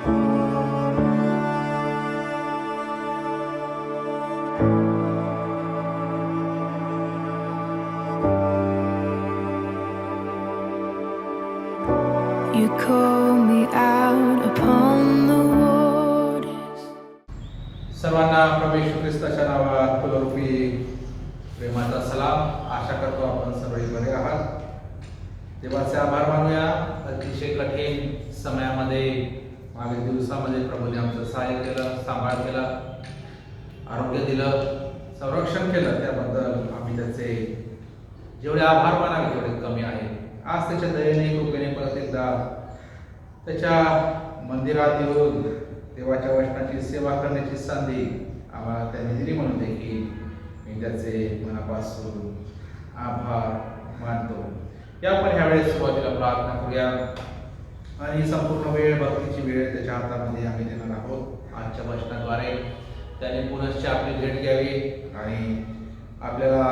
You call me out upon the waters. सर्वांना प्रभू येशू ख्रिस्ताच्या नावात फुलरूपी प्रेमाचा सलाम. आशा करतो आपण सर्वही बरे आहात. देवाचे आभार मानूया. अतिशय कठीण समयामध्ये मागील दिवसामध्ये प्रभूने आमचं सहाय्य केलं, सांभाळ केला, आरोग्य दिलं, संरक्षण केलं. त्याबद्दल आम्ही त्याचे जेवढे आभार मानावे तेवढे कमी आहे. आज त्याच्या दयेने कृपेने परत एकदा त्याच्या मंदिरात येऊन देवाच्या वचनाची सेवा करण्याची संधी आम्हाला त्यांनी दिली, म्हणून देखील मी त्याचे मनापासून आभार मानतो. या आपण ह्यावेळेस सुरुवातीला प्रार्थना करूया आणि संपूर्ण वेळ भक्तीची वेळ त्याच्या हातामध्ये आम्ही देणार आहोत. आजच्या वचनाद्वारे त्याने पुनश्च आपली भेट घ्यावी आणि आपल्याला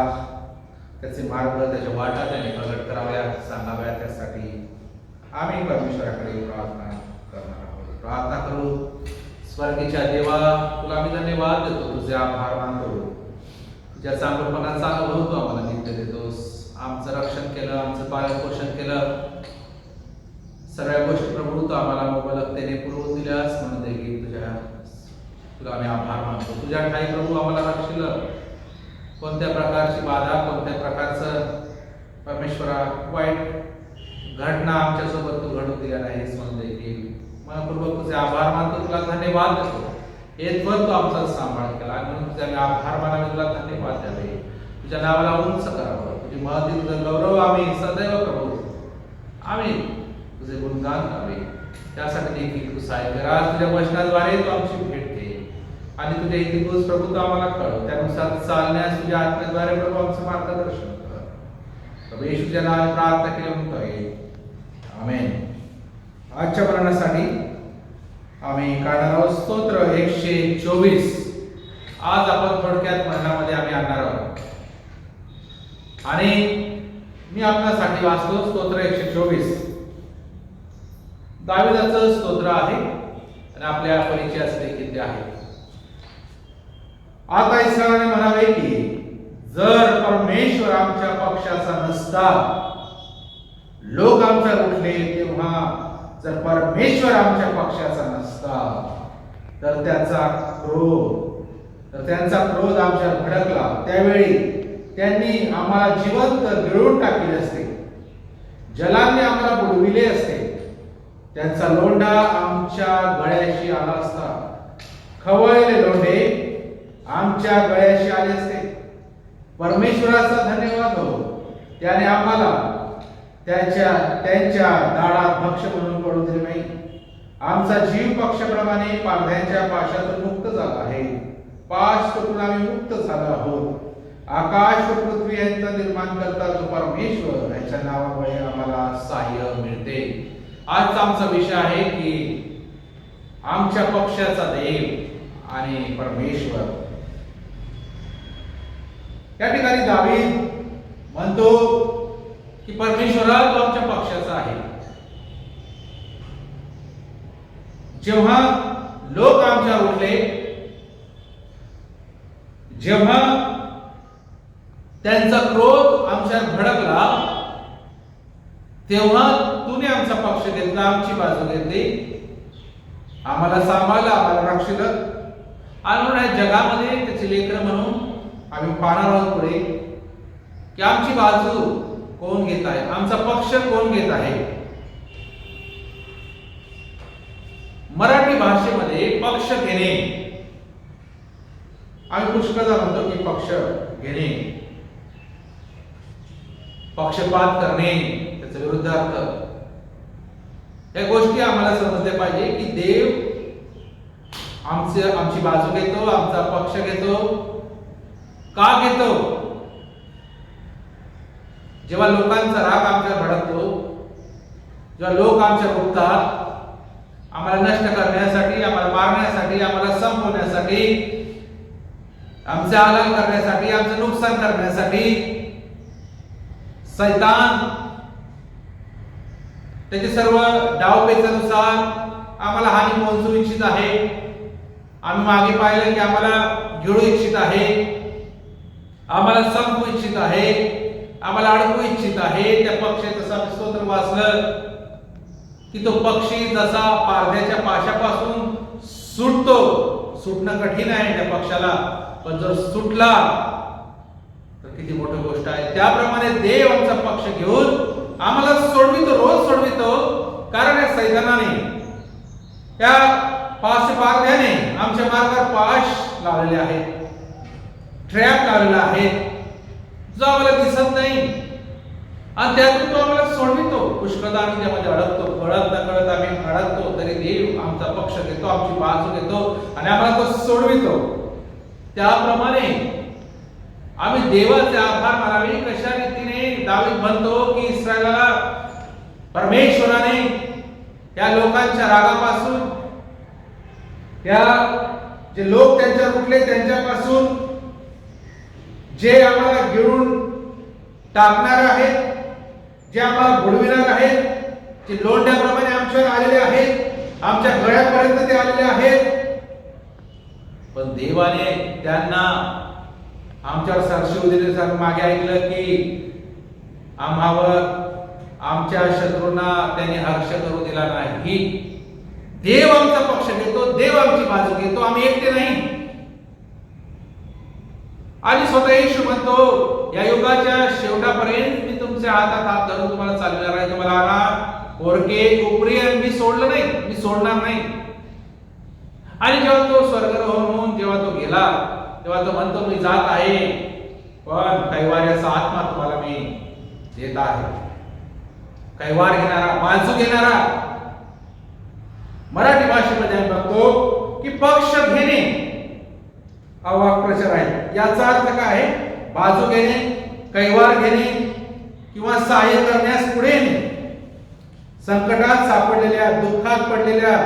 त्याचे मार्ग, त्याच्या वाटा त्याने प्रगट कराव्या, सांगाव्या. त्यासाठी आम्ही परमेश्वराकडे प्रार्थना करणार आहोत. प्रार्थना करू. स्वर्गीच्या देवा, तुला मी धन्यवाद देतो, तुझे आभार मानतो. तुझ्या चांगलपणाचा अनुभव तू आम्हाला नित्य देतोस. आमचं रक्षण केलं, आमचं पालन पोषण केलं, सगळ्या गोष्टी प्रभू तू आम्हाला मोबलकतेने पुरवून दिल्यास म्हणून देखील तुला आम्ही आभार मानतो. तुझ्या ठाई प्रभू आम्हाला रक्षलं. कोणत्या प्रकारची बाधा, कोणत्या प्रकारचं परमेश्वरा वाईट घटना आमच्यासोबत तू घडून दिल्या नाहीस म्हणून देखील मनपूर्वक तुझे आभार मानतो. तुला धन्यवाद देतो. हेतभर तू आमचा सांभाळ केला आणि म्हणून तुझे आम्ही आभार मानावे, तुला धन्यवाद द्यावे, तुझ्या नावाला उंच करावं. तुझी महती, तुझं गौरव आम्ही सदैव प्रभू आम्ही तुझे गुणगान करावे. त्यासाठी देखील तू सहाय्य कर. आज तुझ्या वचनाद्वारे तू आमची भेट घे आणि तुझ्या इतिहास प्रभू तू आम्हाला कळव. त्यानुसार चालण्यास तुझ्या आत्म्याद्वारे प्रभू आमचं मार्गदर्शन कर. प्रभू येशूच्या नावाने प्रार्थना केली म्हणतोय, आमेन. आजच्या वर्णासाठी आम्ही काढणार आहोत स्तोत्र 124. आज आपण थोडक्यात वर्णामध्ये आम्ही आणणार आहोत आणि मी आपल्यासाठी वाचतो स्तोत्र 124. दाविदाचं स्तोत्र आहे आणि आपल्या परिचयास देखील ते आहे. आता इस्रायलाने म्हणावे की जर परमेश्वर आमच्या पक्षाचा नसता, लोक आमच्या उठले तेव्हा जर परमेश्वर आमच्या पक्षाचा नसता तर त्यांचा क्रोध आमच्यावर भडकला. त्यावेळी त्यांनी आम्हाला जिवंत गिळून टाकले असते, जलांनी आम्हाला बुडविले असते. त्यांचा लोंढा आमच्या गळ्याशी आला असता, खवळलेले लोंढे आमच्या गळ्याशी आले असते. परमेश्वराचा धन्यवाद हो, त्याने आम्हाला त्यांच्या दाढात भक्ष म्हणून पडू दिले नाही. आमचा जीव पक्षाप्रमाणे पांढऱ्यांच्या पाशातून मुक्त झाला आहे. पाश तुटून आम्ही मुक्त झालो आहोत. आकाश व पृथ्वी यांचा निर्माण करता जो परमेश्वर, याच्या नावामुळे आम्हाला सहाय्य मिळते. आजचा आमचा विषय आहे की आमच्या पक्षाचा देव आणि परमेश्वर. या ठिकाणी दावीद म्हणतो की परमेश्वरा तो आमच्या पक्षाचा आहे. जेव्हा लोक आमच्यावर उठले, जेव्हा त्यांचा क्रोध आमच्यावर भडकला, तेव्हा तूने आमचा पक्ष घेतला, आमची बाजू घेतली, आम्हाला सांभाळलं, आम्हाला रक्षलं. आणि म्हणून या जगामध्ये त्याचे लेकरं म्हणून आम्ही पाहणार आहोत पुढे की आमची बाजू कोण घेत आहे, आमचा पक्ष कोण घेत आहे. मराठी भाषेमध्ये पक्ष घेणे आम्ही पुष्कळदा म्हणतो की पक्ष घेणे, पक्षपात करणे, त्याचा विरुद्धार्थ. या गोष्टी आम्हाला समजल्या पाहिजे की देव आमची बाजू घेतो, आमचा पक्ष घेतो. का घेतो? जेव्हा लोकांचा राग आमच्यावर भडकतो, जेव्हा लोक आमच्या उठतात आम्हाला नष्ट करण्यासाठी, आम्हाला मारण्यासाठी, आम्हाला संपवण्यासाठी, आमचे आलम करण्यासाठी, आमचं नुकसान करण्यासाठी, शैतान त्याचे सर्व डावपेचानुसार आम्हाला हानी पोहोचवू इच्छित आहे, आम्ही मागे पाहिलं की आम्हाला गिळू इच्छित आहे, आम्हाला संपवू इच्छित आहे, आम्हाला अडकवू इच्छित आहे, त्या पक्षाचं स्तोत्र वाचलं की तो पक्षी जसा पारध्याच्या पाशापासून सुटणं कठीण आहे त्या पक्षाला, पण जर सुटला तर किती मोठी गोष्ट आहे. त्याप्रमाणे देव आमचा पक्ष घेऊन आम्हाला सोडवितो, रोज सोडवितो. कारण या सैतानाने, त्या पारध्याने आमच्या मार्गावर पाश लावलेले आहेत, ट्रॅप लावलेला आहे, जो आम्हाला दिसत नाही, आणि त्यातून तो आम्हाला सोडवितो. पुष्कळदा आम्ही त्यामध्ये अडकतो, कळत नकळत आम्ही अडकतो, तरी देव आमचा पक्ष घेतो, आमची बाजू घेतो आणि आम्हाला तो सोडवितो. त्याप्रमाणे आम्ही देवाचे आभार मानावे. कशा रीतीने दावीद म्हणतो की इस्रायलाला परमेश्वराने त्या लोकांच्या रागापासून, त्या जे लोक त्यांच्यावर उठले त्यांच्यापासून, जे आम्हाला गिळून टाकणार आहेत, जे आम्हाला बुडविणार आहेत, जे लोंढ्याप्रमाणे आमच्यावर आलेले आहेत, आमच्या गळ्यापर्यंत ते आलेले आहेत, पण देवाने त्यांना आमच्यावर सरशी दिली. मागे ऐकलं की आम्हावर, आमच्या शत्रूंना त्यांनी हर्ष करू दिला नाही. देव आमचा पक्ष घेतो, देव आमची बाजू घेतो, आम्ही एकटे नाही. आणि स्वतः येशू म्हणतो, या युगाच्या शेवटापर्यंत मी तुमच्या हातात हात धरून तुम्हाला चालविणार आहे, तुम्हाला आणा ओरके उपरी मी सोडलं नाही, मी सोडणार नाही. आणि जेव्हा तो स्वर्गारोहण होऊन जेव्हा तो गेला, तेव्हा तो म्हणतो मी जात आहे, पण कैवाऱ्याचा आत्मा तुम्हाला मी देत आहे. कैवार घेणारा, बाजू घेणारा. मराठी भाषेमध्ये आम्ही बघतो की पक्ष घेणे अवाक्प्रचार आहे. याचा अर्थ काय आहे? बाजू घेणे, कैवार घेणे किंवा सहाय्य करण्यास पुढे येणे. संकटात सापडलेल्या, दुःखात पडलेल्या,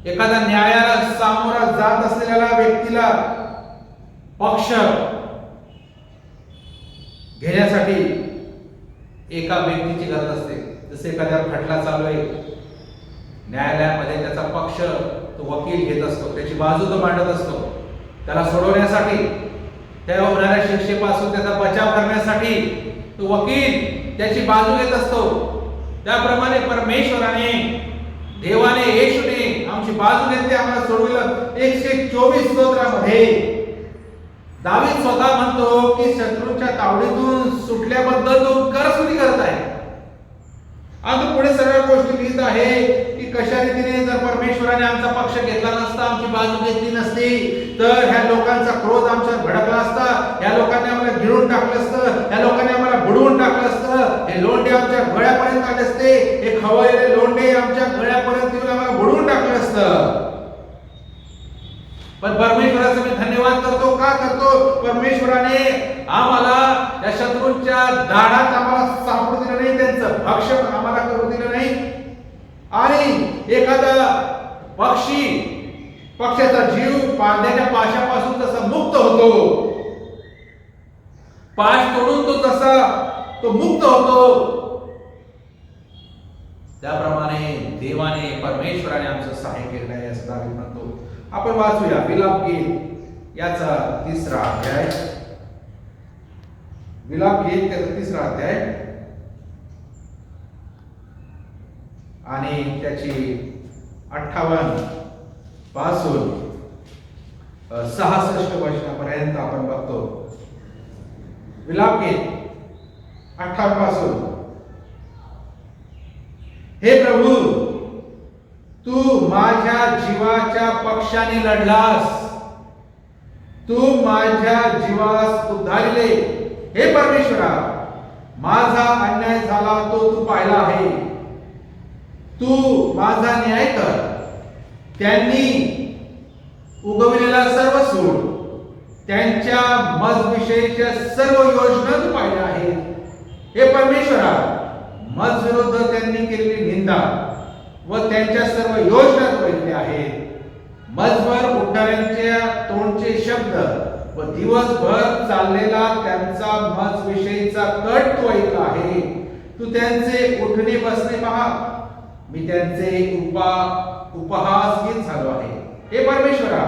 एखाद्या न्यायाला सामोरा जात असलेल्या व्यक्तीला पक्ष घेण्यासाठी एका व्यक्तीची गरज असते. जसे एखाद्यावर खटला चालू आहे, न्यायालयामध्ये त्याचा पक्ष तो वकील घेत असतो, त्याची बाजू तो मांडत असतो. त्याला सोडवण्यासाठी, त्या होणाऱ्या शिक्षेपासून त्याचा बचाव करण्यासाठी तो वकील त्याची बाजू घेत असतो. त्याप्रमाणे परमेश्वराने, देवाने, येशूने आमची बाजू घेतली, आम्हाला सोडविलं. 124 स्तोत्रामध्ये दावीद स्वतः म्हणतो की शत्रूंच्या तावडीतून सुटल्याबद्दल तो करस्तुती करत आहे. आणि पुढे सगळ्या गोष्टी लिहित आहे की कशा रीतीने जर परमेश्वराने आमचा पक्ष घेतला नसता, आमची बाजू घेतली नसती, तर ह्या लोकांचा क्रोध आमच्यावर भडकला असता, ह्या लोकांनी आम्हाला गिळून टाकलं असतं, ह्या लोकांनी आम्हाला बुडवून टाकलं असतं, हे लोंढे आमच्या गळ्यापर्यंत आले असते, हे खवळलेले लोंढे आमच्या गळ्यापर्यंत येऊन आम्हाला बुडवून टाकलं असतं. पण परमेश्वराचा मी धन्यवाद करतो. का करतो? परमेश्वराने आम्हाला त्या शत्रूंच्या दाढात आम्हाला सापडू दिलं नाही, त्यांचं भक्षण आम्हाला करू दिलं नाही. आणि एखादा पक्षाचा जीव पारध्याच्या पाशापासून जसा मुक्त होतो, पाश तोडून तो जसा तो मुक्त होतो, त्याप्रमाणे देवाने, परमेश्वराने आमचं सहाय्य केलं आहे असं दावीद म्हणतो. आपण वाचूया विलाप गीत याचा 3रा अध्याय. विलाप गीत त्याचा 3रा अध्याय आणि त्याची 58 पासून 66 वचनापर्यंत आपण बघतो. विलाप गीत 58 पासून. हे प्रभू, तू माझ्या जीवाच्या पक्षाने लढलास, तू माझ्या जीवास उद्धारिले. हे परमेश्वरा, माझा अन्याय झाला तो तू पाहिला आहे, तू माझा न्याय कर. त्यांनी उगवलेला सर्व सूड, त्यांच्या मजविषयीच्या सर्व योजना तू पाहिल्या आहेत. हे परमेश्वरा, मज विरुद्ध त्यांनी केलेली निंदा व त्यांच्या सर्व योजना तू ऐकल्या आहेत. मजवर उठणाऱ्यांच्या तोंडचे शब्द व दिवसभर चाललेला त्यांचा मज विषयीचा कट तू ऐकला आहे. तू त्यांचे उठणे बसणे पहा, मी त्यांचे उपहासगीत झालो आहे. हे परमेश्वरा,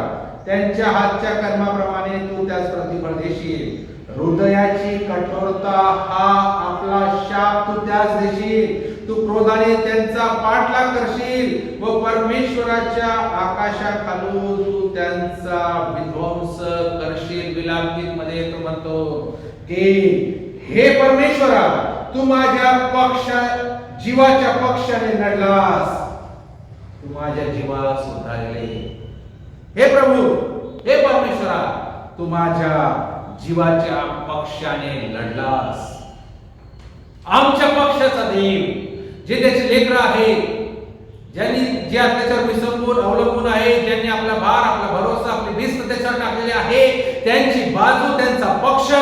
त्यांच्या हातच्या कर्माप्रमाणे तू त्यास प्रतिफळ देशील. हृदयाची कठोरता हा आपला शाप तू त्यास देशील. तू क्रोधाने त्यांचा पाठलाग करशील व परमेश्वराच्या आकाशाखालून तू त्यांचा विध्वंस करशील. विलापगीत मध्ये तो म्हणतो की हे परमेश्वरा, तू माझ्या जीवाच्या पक्षाने लढलास. तू माझ्या जीवास उद्धारले. हे प्रभू, हे परमेश्वरा, तू माझ्या जीवाच्या पक्षाने लढलास. आमच्या पक्षाचा देव, जे त्याचे लेकर आहे, ज्यांनी जे त्याच्यावर विसंबून अवलंबून आहे, ज्यांनी आपला भार, आपला भरोसा, आपली भिस्त त्याच्यावर टाकलेले आहे, त्यांची बाजू, त्यांचा पक्ष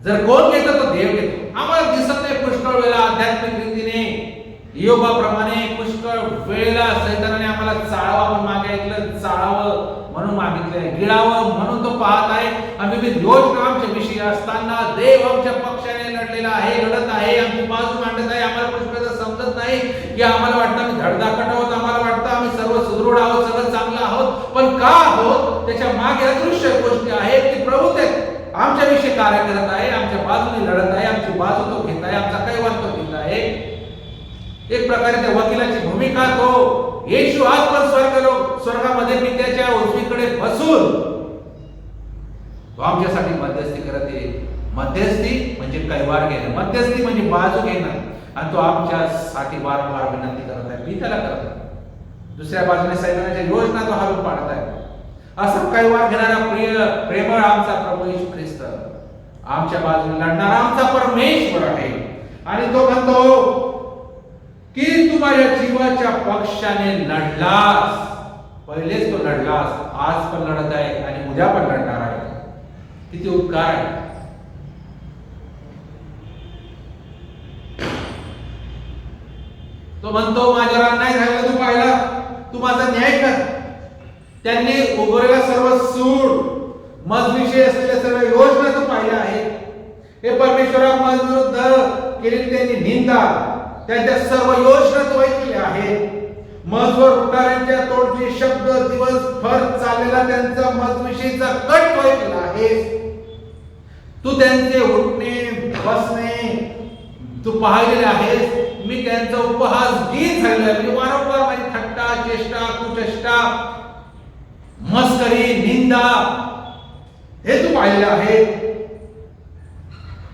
जर कोण घेतो तो देव घेतो. आम्हाला दिसत नाही पुष्कळ वेळा आध्यात्मिक रीतीने योगाप्रमाणे पुष्कळ वेळेला सैतानाने आम्हाला चाळावं, आपण मागे ऐकलं, चाळावं म्हणून मागितलंय, गिळावं म्हणून तो पाहत आहे. आणि विविध योजना आमच्या विषयी असताना देव आमच्या पक्षाने लढलेला आहे, लढत आहे, आमची बाजू मांडत आहे. आम्हाला पुष्कळ समजत नाही की आम्हाला वाटतं आम्ही धडधाकट आहोत, आम्हाला वाटतं आम्ही सर्व सुदृढ आहोत, सगळं चांगलं आहोत. पण का आहोत त्याच्या मागे अदृश्य गोष्टी आहेत की प्रभू ते आमच्या विषयी कार्य करत आहे, आमच्या बाजूने लढत आहे, आमची बाजू तो घेत आहे, आमचा कैवार तो घेत आहे. एक प्रकारे त्या वकिलाची भूमिका तो येशू आज पण स्वर्गामध्ये मी त्याच्या उजवीकडे बसून तो आमच्यासाठी मध्यस्थी करत आहे. मध्यस्थी म्हणजे कैवार घेणं, मध्यस्थी म्हणजे बाजू घेणं, आणि तो आमच्यासाठी वारंवार विनंती करत आहे. मी त्याला करत आहे, दुसऱ्या बाजूने सैतानाच्या योजना तो हलवून पाडत आहे. असं कैवार घेणारा प्रेमळ आमचा प्रभू येशू ख्रिस्त आमच्या बाजूने लढणारा आमचा परमेश्वर आहे. आणि तो म्हणतो की तू माझ्या जीवाच्या पक्षाने लढलास. पहिलेच तो लढलास, आज पण लढत आहे आणि उद्या पण लढणार आहे. किती उपकार आहे. तो म्हणतो माझ्यावर अन्याय झालेला तू पाहिला, तू माझा न्याय कर. त्यांनी उभवलेला सर्व सूड, मजविषयी असलेल्या सर्व योजना तू पाहिल्या आहेत. हे परमेश्वरा, मजविरुद्ध केलेली त्यांनी निंदा, त्यांच्या सर्व योजना तू ऐकल्या आहेत. मजवर उठाऱ्यांच्या तोडचे शब्द, दिवसभर चाललेला त्यांचा मजविषयीचा कट तू ऐकला आहेस. तू त्यांचे उठणे बसणे तू पाहिलेले आहेस. मी त्यांचा उपहास गीत झालेला आहे, म्हणजे वारंवार माझी थट्टा, चेष्टा, कुचेष्टा, मस्करी, निंदा हे तू पाहिलेले आहे.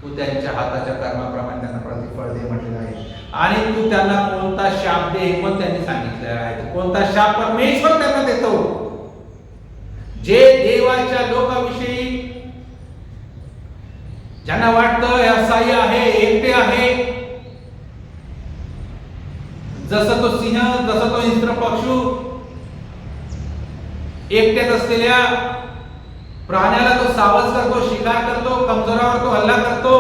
तू त्यांच्या हाताच्या कर्माप्रमाणे त्यांना प्रतिफळ दे म्हटलेलं आहे. आणि तू त्यांना कोणता शाप दे हे पण त्यांनी सांगितलेला आहे. कोणता शाप परमेश्वर त्यांना देतो. जे देवाच्या लोकांविषयी ज्यांना वाटतं हे असहाय्य आहे, एकटे आहे, जसं तो सिंह, जसं तो हिंस्र पक्षू एकट्यात असलेल्या प्राण्याला तो सावध करतो, शिकार करतो, कमजोरावर तो हल्ला करतो,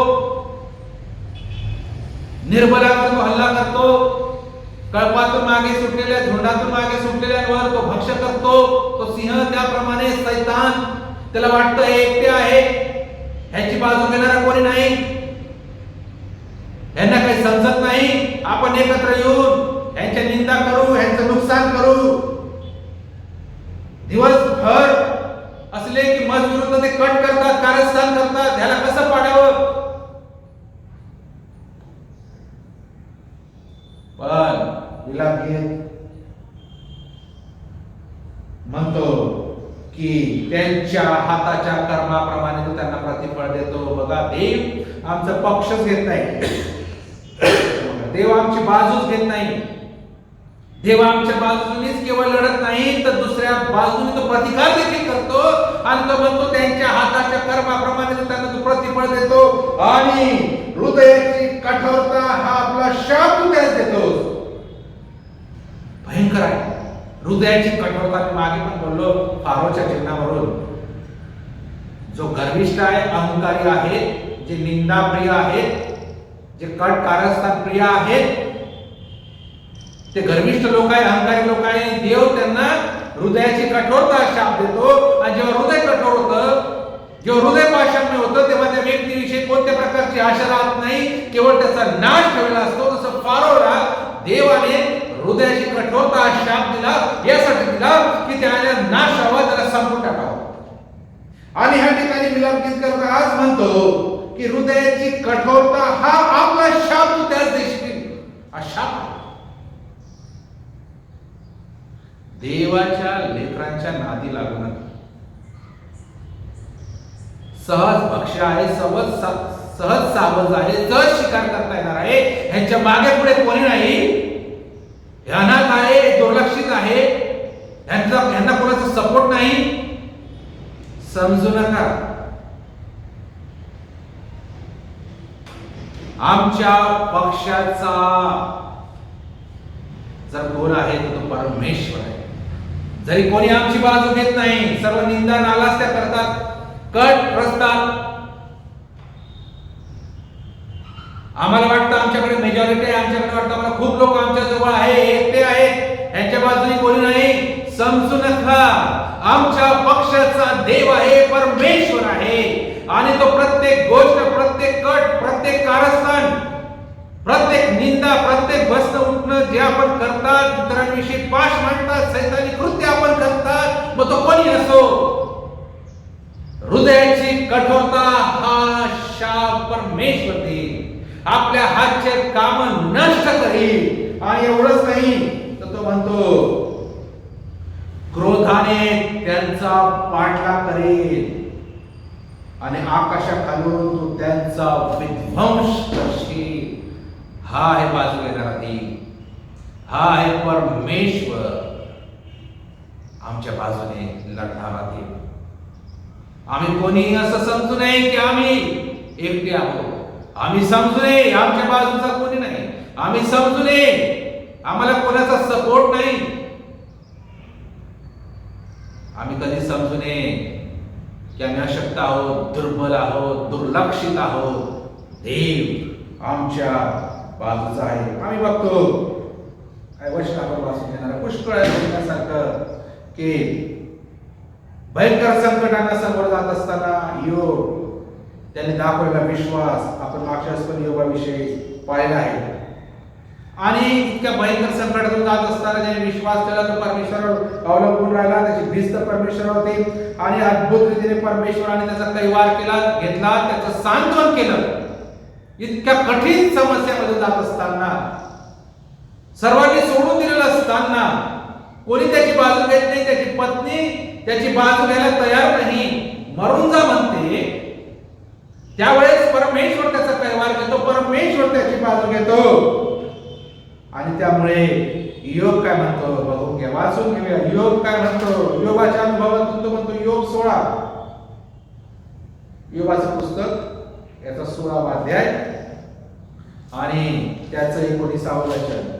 निर्बलावर तो हल्ला करतो, कळपातून मागे सुटलेल्या, झुंडातून मागे सुटलेल्यांवर तो भक्ष्य करतो. तो सिंह त्याप्रमाणे सैतान, त्याला वाटतं हे एकटे आहे, ह्याची बाजू घेणारा कोणी नाही, ह्यांना काही समजत नाही, आपण एकत्र येऊन ह्यांची निंदा करू, ह्यांचं नुकसान करू. दिवसभर असले की मजविरुद्ध ते कट करतात, कारस्थान करतात, ह्याला कसं पाडावं. पण विलापगीत म्हणतो की त्यांच्या हाताच्या कर्माप्रमाणे तो त्यांना प्रतिफळ देतो. बघा, देव आमचा पक्षच घेत नाही, देव आमची बाजूच घेत नाही. देव आमच्या बाजूनेच केवळ लढत नाही, तर दुसऱ्या बाजूने तो प्रतिकार देखील करतो. आणि तो म्हणतो त्यांच्या हाताच्या कर्माप्रमाणे तो त्यांना तो प्रतिफळ देतो. आणि हृदयाची कठोरता हा आपला शाप तू त्यास देतो. भयंकर आहे हृदयाची कठोरता. मी मागे पण बोललो फारोच्या चिन्हावरून. जो गर्विष्ठ आहे, अहंकारी आहे, जे निंदाप्रिय आहेत, जे कट कारस्थान प्रिय आहेत, ते गर्विष्ठ लोक आहे, अहंकारी लोक आहे. देव त्यांना हृदयाची कठोरता शाप देतो. आणि जेव्हा हृदय कठोर होतं, जेव्हा हृदय पाषाण्य होतं, तेव्हा त्या व्यक्तीविषयी कोणत्या प्रकारची आशा राहत नाही, केवळ त्याचा नाश ठेवलेला असतो. तसं फारोला देव म्हणतो की हृदयाची कठोरता हा आपला शाप तू त्याच देशील, हा शाप आहे. देवाच्या लेकरांच्या नादी लागू नका. सहज भक्ष्य आहे, सहज सावज आहे, सहज शिकार करता येणार आहे, ह्यांच्या मागे पुढे कोणी नाही, हे अनाथ आहे, दुर्लक्षित आहे, ह्यांना कोणाचा सपोर्ट नाही. समजू नका. आमच्या पक्षाचा जर कोण आहे तर तो परमेश्वर आहे. जरी कोणी आमची बाजू घेत नाही, सर्व निंदा नालास्त्या करतात, कट रचतात, आम्हाला वाटतं आमच्याकडे मेजॉरिटी आहे, आमच्याकडे वाटतं आम्हाला खूप लोक आमच्या जवळ आहे, एकटे आहेत, यांच्या बाजूने कोणी नाही. समजू नका. आमच्या पक्षाचा देव आहे, परमेश्वर आहे, आणि तो प्रत्येक गोष्ट, प्रत्येक कट, प्रत्येक कारस्थान, प्रत्येक निंदा, प्रत्येक बसणं उठणं जे आपण करतात, इतरांविषयी पाश मांडतात, सैतानी कृत्य आपण करतात, मग तो कोणी असो, हृदयाची कठोरता हा शाप परमेश्वर देईल, आपल्या हातचे काम नष्ट करील. आणि एवढंच नाही तर तो म्हणतो क्रोधाने त्यांचा पाठलाग करेल आणि आकाशाखालून तो त्यांचा विध्वंस करशील. हा आहे बाजू घेणारा देव, हा आहे परमेश्वर, आमच्या बाजूने लढणारा देव. आम्ही कोणी असं समजू नये की आम्ही एकटे आहोत. आम्ही समजू नये आमच्या बाजूचा कोणी नाही. आम्ही समजू नये आम्हाला कोणाचा सपोर्ट नाही. आम्ही कधी समजू नये की आम्ही अशक्त आहोत, दुर्बल आहोत, दुर्लक्षित आहोत. देव आमच्या बाजूचा आहे. आम्ही बघतो वचनावर वाचून घेणारा पुष्कळ आहे की भयंकर संकटांना समोर जात असताना योग त्यांनी दाखवलेला विश्वास आपण मागच्या पण योगाविषयी पाहिला आहे. आणि इतक्या भयंकर संकटातून जात असताना ज्याने विश्वास केला तो परमेश्वरावर अवलंबून राहिला, त्याची भिस्त परमेश्वरावर होती आणि अद्भुत रीतीने परमेश्वराने त्याचा कैवार केला, घेतला, त्याचं सांत्वन केलं. इतक्या कठीण समस्यामध्ये जात असताना, सर्वांनी सोडून दिलेलं असताना, कोणी त्याची बाजू घेत नाही, त्याची पत्नी त्याची बाजू घ्यायला तयार नाही, मरून जा म्हणते, त्यावेळेस परमेश्वर त्याचा कैवार घेतो, परमेश्वर त्याची बाजू घेतो. आणि त्यामुळे योग काय म्हणतो बघून घ्या, वाचून घेऊया. योग काय म्हणतो, योगाच्या अनुभवातून तो म्हणतो, योग 16, योगाचं पुस्तक, याचा 16वा अध्याय आणि त्याचं 19वे वचन.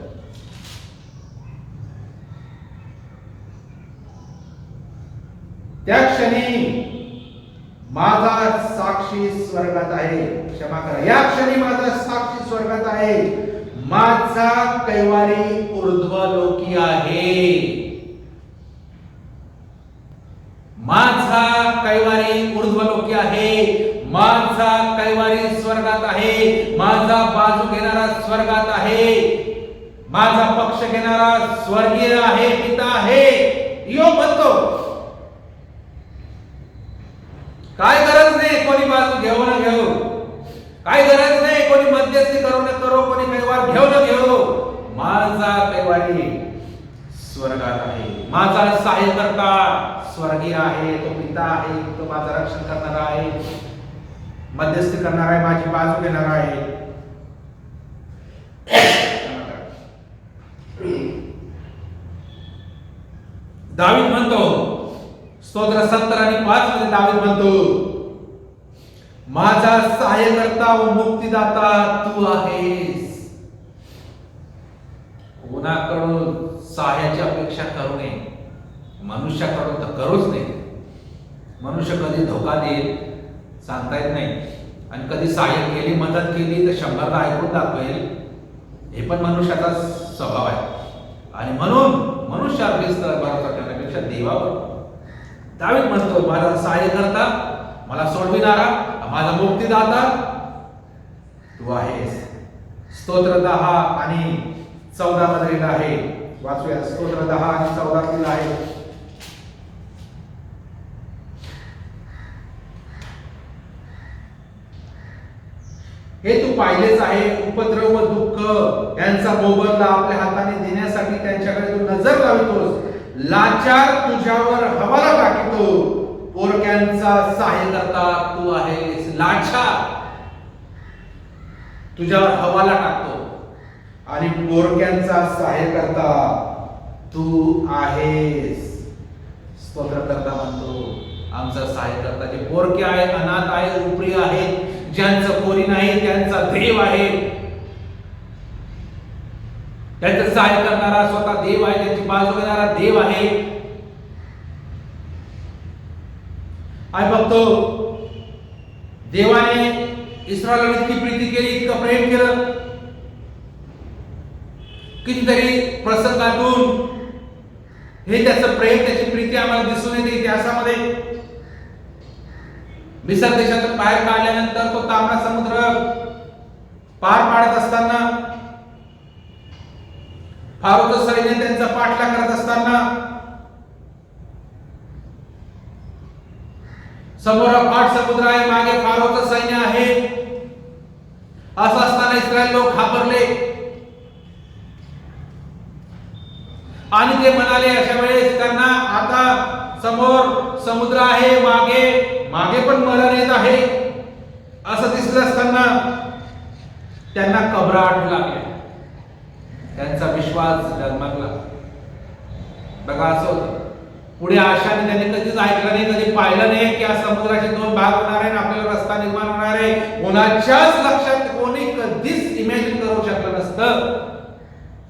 त्या क्षणी माझा साक्षी स्वर्गात आहे, क्षमा करा, या क्षणी माझा साक्षी स्वर्गात आहे, माझा कैवारी ऊर्ध्वलोकी आहे. माझा कैवारी ऊर्ध्वलोकी आहे, माझा कैवारी स्वर्गात आहे, माझा बाजू घेणारा स्वर्गात आहे, माझा पक्ष घेणारा स्वर्गीय आहे, पिता आहे. योग म्हणतो काय गरज नाही कोणी बाजू घेऊ न घेऊ, काय गरज नाही कोणी मध्यस्थी करू न करू, कोणी कैवार घेऊ न घेऊ, माझा कैवारी स्वर्गात आहे, माझा सहाय्यकर्ता स्वर्गीय आहे, तो पिता आहे, तो माझं रक्षण करणारा आहे, मध्यस्थी करणारा आहे, माझी बाजू घेणारा आहे. दावीद म्हणतो, स्तोत्र 70 आणि 5 मध्ये दावीद म्हणतो, माझा सहाय्यकर्ता व मुक्तिदाता तू आहेस. कोणाकडून सहाय्याची अपेक्षा करू नये, मनुष्याकडून तर करूच नाही. मनुष्य कधी धोका देईल सांगता येत नाही, आणि कधी सहाय्य केली, मदत केली तर 100दा ऐकून दाखवेल, हे पण मनुष्याचा स्वभाव आहे. आणि म्हणून मनुष्यावर भरोसा करण्यापेक्षा देवावर. दावीद म्हणतो, माझा सहाय्यकर्ता, मला सोडविणारा, माझा मुक्तिदाता तू आहेस. स्तोत्र 10 आणि 14 मध्ये लिहिलं आहे, वाचूया. स्तोत्र 10 आणि 14 लिहिलं आहे, हे तू पाहिलेच आहे. उपद्रव व दुःख यांचा मोबदला आपल्या हाताने देण्यासाठी त्यांच्याकडे तू नजर लावतोस. लाचार तुझ्यावर हवाला टाकतो. पोरक्यांचा सहाय्य करता तू आहेस. लाचार तुझ्यावर हवाला टाकतो आणि पोरक्यांचा सहाय्य करता तू आहेस. स्तोत्र करता म्हणतो आमचा सहाय्य करता. जे पोरके आहेत, अनाथ आहेत, उपरी आहेत, ज्यांचं कोणी नाही, त्यांचा देव आहे. त्यांचं सहाय्य करणारा स्वतः देव आहे. त्यांची बाजू घेणारा देव आहे. आणि बघतो देवाने इस्रायलला इतकी प्रीती केली, इतकं प्रेम केलं. कितीतरी प्रसंगातून हे त्याचं प्रेम, त्याची प्रीती आम्हाला दिसून येते इतिहासामध्ये. मिस्र देशातून बाहेर काढल्यानंतर तो तांबडा समुद्र पार पाडत असताना, फारोचं सैन्य त्यांचा पाठलाग करत असताना, समोर पाठ समुद्र आहे, मागे फारोचं सैन्य आहे. असं असताना इस्रायल लोक घाबरले आणि ते म्हणाले अशा वेळेस त्यांना, आता समोर समुद्र आहे, मागे पण मरण येत आहे. असं दिसत असताना त्यांना कबरा आठवू लागल्या. त्यांचा विश्वास डगमगला. बघा असं होतं. पुढे आशाने त्यांनी कधीच ऐकलं नाही, कधी पाहिलं नाही की या समुद्राचे दोन भाग होणार आहे, आपल्याला रस्ता निर्माण होणार आहे. कोणाच्याच लक्षात कोणी कधीच इमॅजिन करू शकलं नसतं.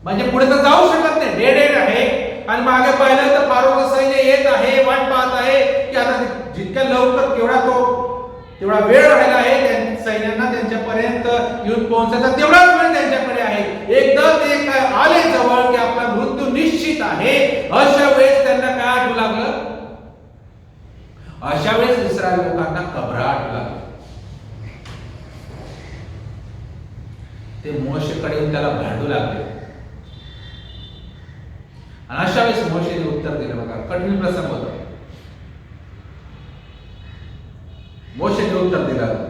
म्हणजे पुढे तर जाऊ शकत नाही, डेड एंड आहे. आणि मागे पाहिलं तर फारोचं सैन्य येत आहे, वाट पाहत आहे की आता जितक्या लवकर तेवढा वेळ राहिला आहे सैन्यांना त्यांच्यापर्यंत येऊन पोहोचायचा, तेवढाच वेळ त्यांच्याकडे आहे. एकदा ते काय आले जवळ की आपला मृत्यू निश्चित आहे, अशा वेळेस त्यांना काय आठवू लागलं? अशा वेळेस इस्रायल लोकांना कबरा आठवू लागला. ते मोशेकडे येऊन त्याला भांडू लागले. आणि अशा वेळेस मोशेने उत्तर दिलं. बघा कठीण प्रसंग होता. मोशेने उत्तर दिलं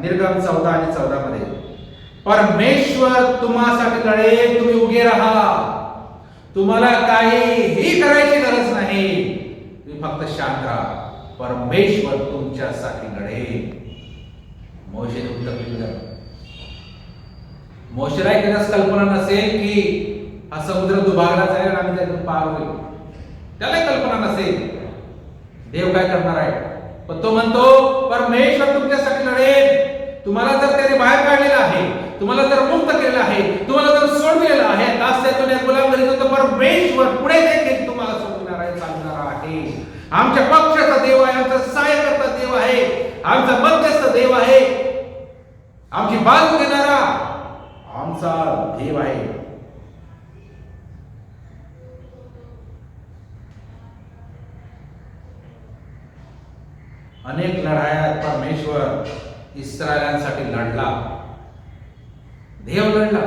निर्गम 14 आणि 14 मध्ये, परमेश्वर तुम्हासाठी लढेल, तुम्ही उभे राहा, तुम्हाला काहीही करायची गरज नाही, तुम्ही फक्त शांत राहा, परमेश्वर तुमच्यासाठी लढेल. मोशेने उत्तर दिलं. मोशेला एकदाच कल्पना नसेल की हा समुद्र दुभागला जाईल आणि त्यातून पार होईल. त्याला कल्पना नसेल देव काय करणार आहे. पण तो म्हणतो परमेश्वर तुमच्यासाठी लढेल. तुम्हाला जर त्याने बाहेर काढलेलं आहे, तुम्हाला जर मुक्त केलेलं आहे, तुम्हाला जर सोडलेलं आहे, दास्यातून या गुलामगिरीतून, तर परमेश्वर पुढे देखील तुम्हाला सोडणार आहे, चालणार आहे. आमच्या पक्षाचा देव आहे, आमचा सहाय्य करता देव आहे, आमचा मध्यस्थ देव आहे, आमची बाजू घेणारा आमचा देव आहे. अनेक लढायात परमेश्वर इस्रायलांसाठी लढला. देव लढला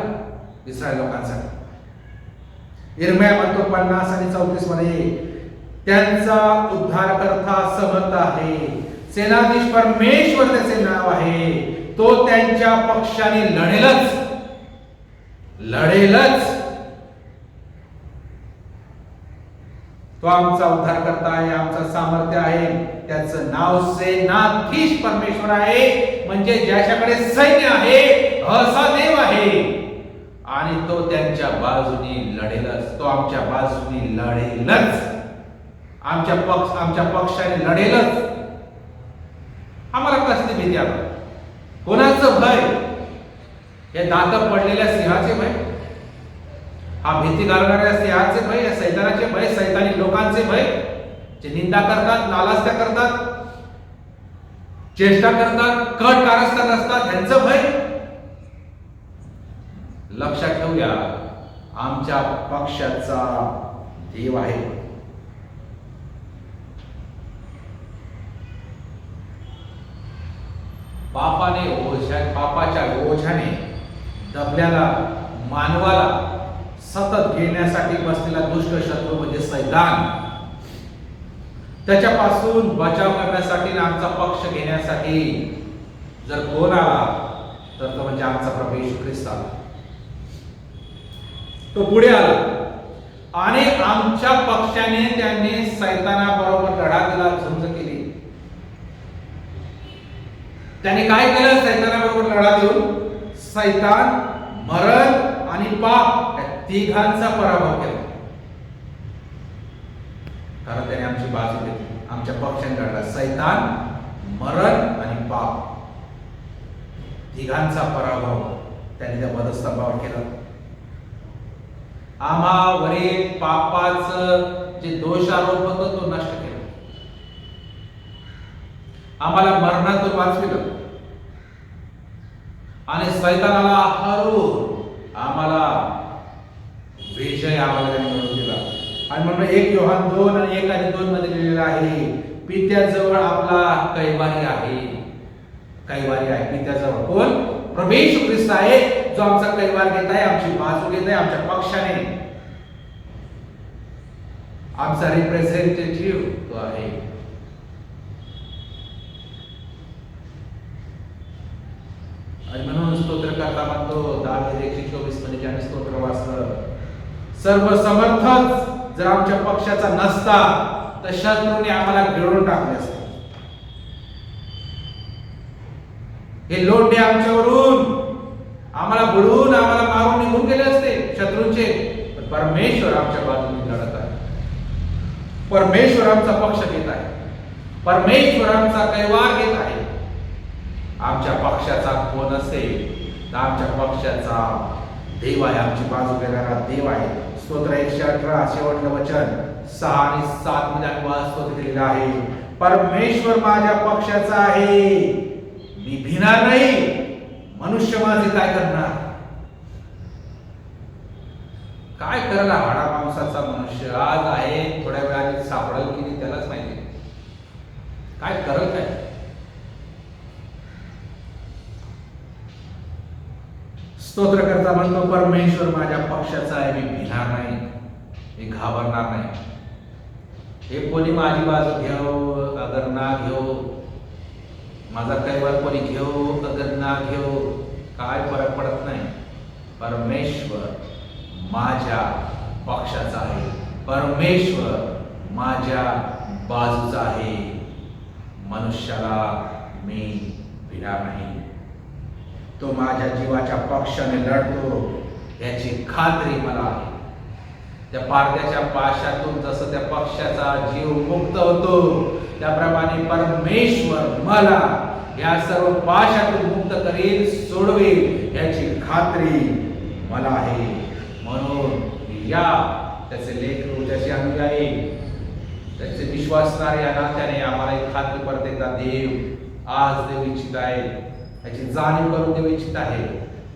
इस्रायल लोकांसाठी. यिर्मया म्हणतो 50 आणि 34 मध्ये, त्यांचा उद्धारकर्ता समर्थ आहे, सेनाधीश परमेश्वर त्याचे नाव आहे, तो त्यांच्या पक्षाने लढेलच. तो आमचा उद्धारकर्ता आहे, आमचा सामर्थ्य आहे. त्याचं नाव सेनाधीश परमेश्वर आहे. म्हणजे ज्याच्याकडे सैन्य आहे असा देव आहे आणि तो त्यांच्या बाजूने लढेलच. तो आमच्या बाजूने लढेलच, आमच्या पक्षाने लढेलच. आम्हाला कसली भीती आहे? कोणाचं भय? हे दात पडलेल्या सिंहाचे भय, हा भीती घालणाऱ्या सिंहाचे भय, या सैतानाचे भय, सैतानी लोकांचे भय, जे निंदा करतात, नालास्त्या करतात, चेष्टा करतात, कट कारस्थान असतात, ह्यांचं भय? लक्षात ठेवूया, आमच्या पक्षाचा देव आहे. पापाच्या ओझ्याने दबल्याला मानवाला सतत घेण्यासाठी बसलेला दुष्ट शत्रू म्हणजे सैतान, त्याच्यापासून बचाव करण्यासाठी, आमचा पक्ष घेण्यासाठी जर कोण आला तर तो म्हणजे आमचा प्रभू येशू ख्रिस्त आला. तो पुढे आला आणि आमच्या पक्षाने त्यांनी सैतानाबरोबर लढा दिला, झुंज केली. त्याने काय केलं? सैतानाबरोबर लढा देऊन सैतान, मरण आणि पाप या तिघांचा पराभव केला. कारण त्याने आमची बाजू घेतली, आमच्या पक्षाने लढला. सैतान, मरण आणि पाप तिघांचा पराभव त्यांनी त्या वधस्तंभावर केला. आम्हावरील पापाचं जे दोषारोप होतं तो नष्ट केला. आम्हाला मरणातून वाचविलं आणि सैतानाला हरवून आम्हाला विजय आम्हाला मिळवून दिला. आणि म्हणून 1 योहान 2 आणि 1 आणि 2 मध्ये लिहिलेलं आहे, पित्याजवळ आपला कैवारी आहे. कैवारी आहे पित्याजवळ. कोण? प्रभू येशू ख्रिस्त आहे, जो आमचा कैवार घेत आहे, आमची बाजू घेत आहे, आमच्या पक्षाने आमचा रिप्रेझेंटेटिव्ह तो आहे. आणि म्हणून स्तोत्र करता म्हणतो दावीद 124 मध्ये ज्याने स्तोत्र वाचलं, सर्व समर्थच जर आमच्या पक्षाचा नसता तर शत्रूने आम्हाला गिळून टाकले असते. हे लोंढे आमच्यावरून आम्हाला बुडवून आम्हाला मारून निघून गेले असते शत्रूंचे. पण परमेश्वर आमच्या बाजूने लढत आहे. परमेश्वर आमचा पक्ष घेत आहे. परमेश्वर आमचा कैवार घेत आहे. आमच्या पक्षाचा कोण असेल तर आमच्या पक्षाचा देव आहे, आमची बाजू घेणारा देव आहे. स्तोत्र 118 शेवटलं वचन 6 आणि 7 मध्ये आम्ही स्तोत्र केलेलं आहे, परमेश्वर माझ्या पक्षाचा आहे, मी भिणार नाही. मनुष्य माझे काय करणार? काय करायला हाडा मांसाचा मनुष्य आज आहे, थोड्या वेळाने सापडेल की नाही त्यालाच माहिती. काय करल काय? स्तोत्र करता म्हणतो परमेश्वर माझ्या पक्षाचा आहे, मी भिणार नाही, मी घाबरणार नाही. हे कोणी माझी बाजू घेऊ अगर ना घेऊ, माझा कैवार कोणी घेऊ अगर ना घेऊ, काय फरक पडत नाही. परमेश्वर माझ्या पक्षाचा आहे. परमेश्वर माझ्या बाजूचा आहे. मनुष्याला मी भिणार नाही. तो माझ्या जीवाच्या पक्षाने लढतो याची खात्री मला आहे. त्या पारद्याच्या पाशातून जसं त्या पक्षाचा जीव मुक्त होतो त्याप्रमाणे परमेश्वर मला या सर्व पाशातून मुक्त करेल, सोडवेल याची खात्री मला आहे. म्हणून या त्याचे लेकरू, त्याचे अनुयायी, त्याचे विश्वासणारे या नात्याने आम्हाला एक खात्री परत एकदा देव आज देऊ इच्छित आहे, याची जाणीव करून देऊ इच्छित आहे.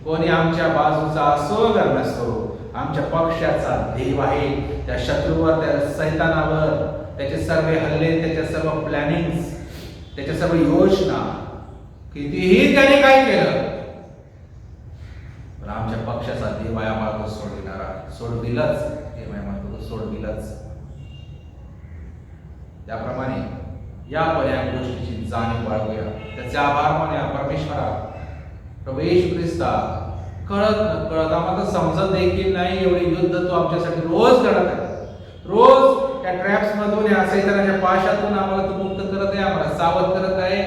कोणी आमच्या बाजूचा असो अगर नसो, आमच्या पक्षाचा देव आहे. त्या शत्रूवर, त्या सैतानावर, त्याचे सर्व हल्ले, त्याच्या सर्व प्लॅनिंग्स, त्याच्या सर्व योजना, कितीही त्याने काय केलं पण आमच्या पक्षाचा देव आहे, आम्हाला तो सोडविणारा, सोडविलच. देव आहे म्हणतो तो सोडविलच. त्याप्रमाणे या पर्याय गोष्टीची जाणीव बाळगूया. त्याचे आभार मानूया परमेश्वरा. प्रभू येशू ख्रिस्ता, कळत न कळत आम्हाला समजत देखील नाही एवढे युद्ध तू आमच्यासाठी रोज लढत आहे. रोज त्या ट्रॅप्स मधून, या सैतानाच्या पाशातून आम्हाला तू मुक्त करत आहे, आम्हाला सावध करत आहे.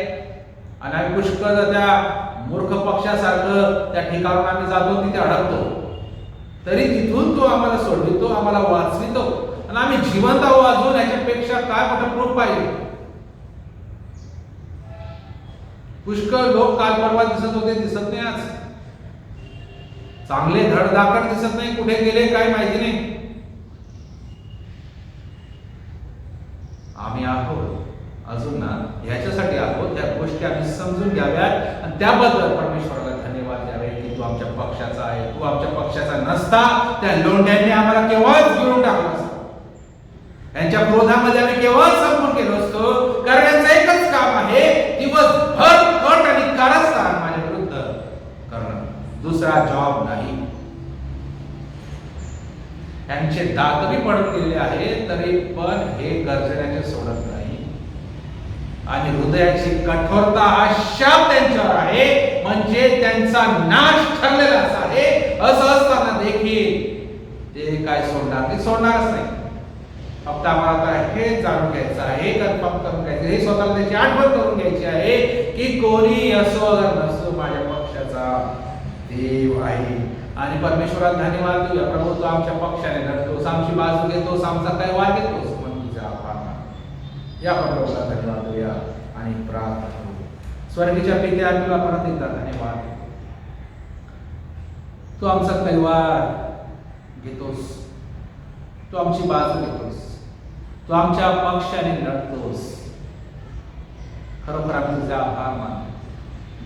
आणि आम्ही पुष्कळ त्या मूर्ख पक्षासारखं त्या ठिकाणून आम्ही जातो, तिथे अडकतो, तरी तिथून तो आम्हाला सोडवितो, आम्हाला वाचवितो. आणि आम्ही जिवंत आहोत अजून, याच्यापेक्षा काय मोठं प्रूफ पाहिजे? पुष्कळ लोक काल परवा दिसत होते, दिसत नाही आज. चांगले धडधाकट दिसत नाही, कुठे गेले काय माहिती नाही. आम्ही आहोत अजून ना, ह्याच्यासाठी आहोत त्या गोष्टी आम्ही समजून घ्याव्यात आणि त्याबद्दल परमेश्वराला धन्यवाद द्यावे की तू आमच्या पक्षाचा आहे. तू आमच्या पक्षाचा नसता त्या लोंढ्यांनी आम्हाला केव्हाच गिळून टाकलं असतं. यांच्या क्रोधामध्ये आम्ही केव्हाच संपून गेलो असतो. कारण यांचं एकच काम आहे, दिवसभर कट आणि कारस्थान माझ्या विरुद्ध करणं, दुसरा जॉब नाही. यांचे दात बी पडून गेले आहे तरी पण हे गर्जण्याचे सोडत नाही. आणि हृदयाची कठोरता हा शाप त्यांच्यावर आहे, म्हणजे त्यांचा नाश ठरलेला असा आहे. असं असताना देखील ते काय सोडणार, ते सोडणारच नाही. फक्त आम्हाला आता हे जाणून घ्यायचं आहे, कन्फर्म करून घ्यायचं, हे स्वतःला त्याची आठवण करून घ्यायची आहे की कोणी असो अगर नसो माझ्या पक्षाचा देव आहे. आणि परमेश्वराला धन्यवाद देऊया, प्रभू तू आमच्या पक्षाने लढतोस, आमची बाजू घेतोस, आमचा काही वाद घेतोस, म्हणून तुझा आभार मानतो. या प्रभूला धन्यवाद देऊया आणि प्रार्थना करू. स्वर्गीच्या पित्या तुला परत एकदा धन्यवाद. तू आमचा कैवार घेतोस, तू आमची बाजू घेतोस, तू आमच्या पक्षाने लढतोस. खरोखर आम्ही तुझा आभार मानतो.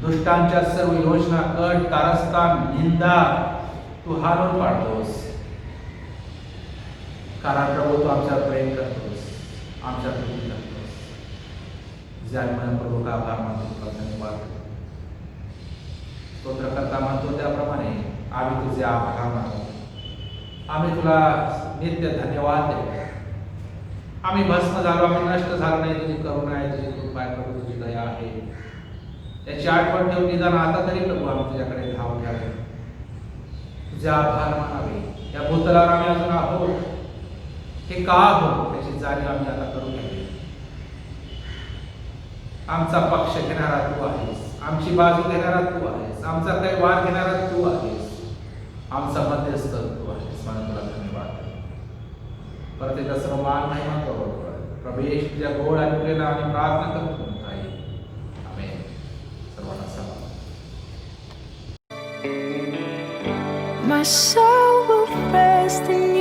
दुष्टांच्या सर्व योजना, कट, कारस्थान, निंदा तू हालून पाडतोस. कारण प्रभू तू आमच्यावर प्रेम करतोस, आमच्या प्रेम करतोस. ज्यामुळे प्रभू का आभार मानतो, तुला धन्यवाद. स्तोत्रकर्ता म्हणतो त्याप्रमाणे आम्ही तुझे आभार मानतो. आम्ही तुला नित्य धन्यवाद देतो. आम्ही भस्म झालो, आम्ही नष्ट झालो नाही. तुझी करुणा आहे, तुझी कृपा आहे, प्रभू तुझी दया आहे. याची आठवण ठेवून निदान आता तरी प्रभू आम्ही तुझ्याकडे धाव घ्यावे, तुझे आभार मानावे. या भूतलावर आम्ही अजून आहोत, हे का आहोत त्याची जाणीव आम्ही आता करून घ्यावी. आमचा पक्ष घेणारा तू आहेस, आमची बाजू घेणारा तू आहेस, आमचा काही वाद घेणारा तू आहेस, आमचा मध्यस्थ तू आहेस. म्हणून तुला धन्यवाद. परत एकदा सर्व मान महिमा करू प्रभू येशू तुझ्या गोड आणि प्रेम आणि प्रार्थना करतो. आमेन. सर्वांना सलाम. My soul will rest in